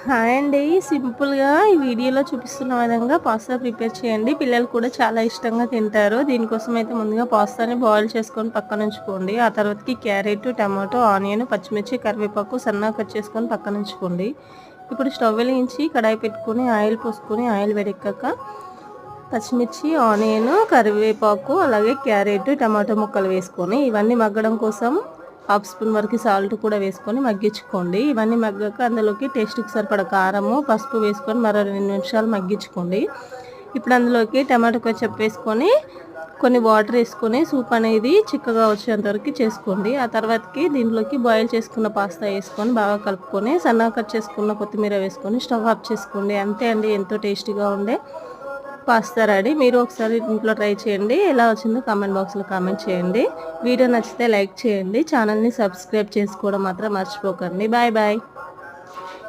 Hi అండి. సింపుల్‌గా ఈ వీడియోలో చూపిస్తున్న విధంగా పాస్తా ప్రిపేర్ చేయండి. పిల్లలు కూడా చాలా ఇష్టంగా తింటారు. దీనికోసం అయితే ముందుగా పాస్తాని బాయిల్ చేసుకొని పక్కనుంచుకోండి. ఆ తర్వాతకి క్యారెట్, టమాటో, ఆనియన్, పచ్చిమిర్చి, కరివేపాకు సన్నగా కట్ చేసుకొని పక్కనుంచుకోండి. ఇప్పుడు స్టవ్ వెలిగించి కడాయి పెట్టుకొని ఆయిల్ పోసుకొని ఆయిల్ వేడెక్కాక పచ్చిమిర్చి, ఆనియన్, కరివేపాకు అలాగే క్యారెట్, టమాటో ముక్కలు వేసుకొని ఇవన్నీ మగ్గడం కోసం హాఫ్ స్పూన్ వరకు సాల్ట్ కూడా వేసుకొని మగ్గించుకోండి. ఇవన్నీ మగ్గాక అందులోకి టేస్ట్కి సరిపడా కారము, పసుపు వేసుకొని మరో 2 నిమిషాలు మగ్గించుకోండి. ఇప్పుడు అందులోకి టమాటో కెచప్ వేసుకొని కొన్ని వాటర్ వేసుకొని సూప్ అనేది చిక్కగా వచ్చేంత వరకు చేసుకోండి. ఆ తర్వాతకి దీంట్లోకి బాయిల్ చేసుకున్న పాస్తా వేసుకొని బాగా కలుపుకొని సన్నగా కట్ చేసుకున్న కొత్తిమీర వేసుకొని స్టవ్ ఆఫ్ చేసుకోండి. అంతే అండి, ఎంతో టేస్టీగా ఉండే పాస్తా రెడీ. మీరు ఒకసారి ఇంట్లో ట్రై చేయండి. ఎలా వచ్చిందో కామెంట్ బాక్స్లో కామెంట్ చేయండి. వీడియో నచ్చితే లైక్ చేయండి. ఛానల్ని సబ్స్క్రైబ్ చేసుకోవడం మాత్రం మర్చిపోకండి. Bye bye.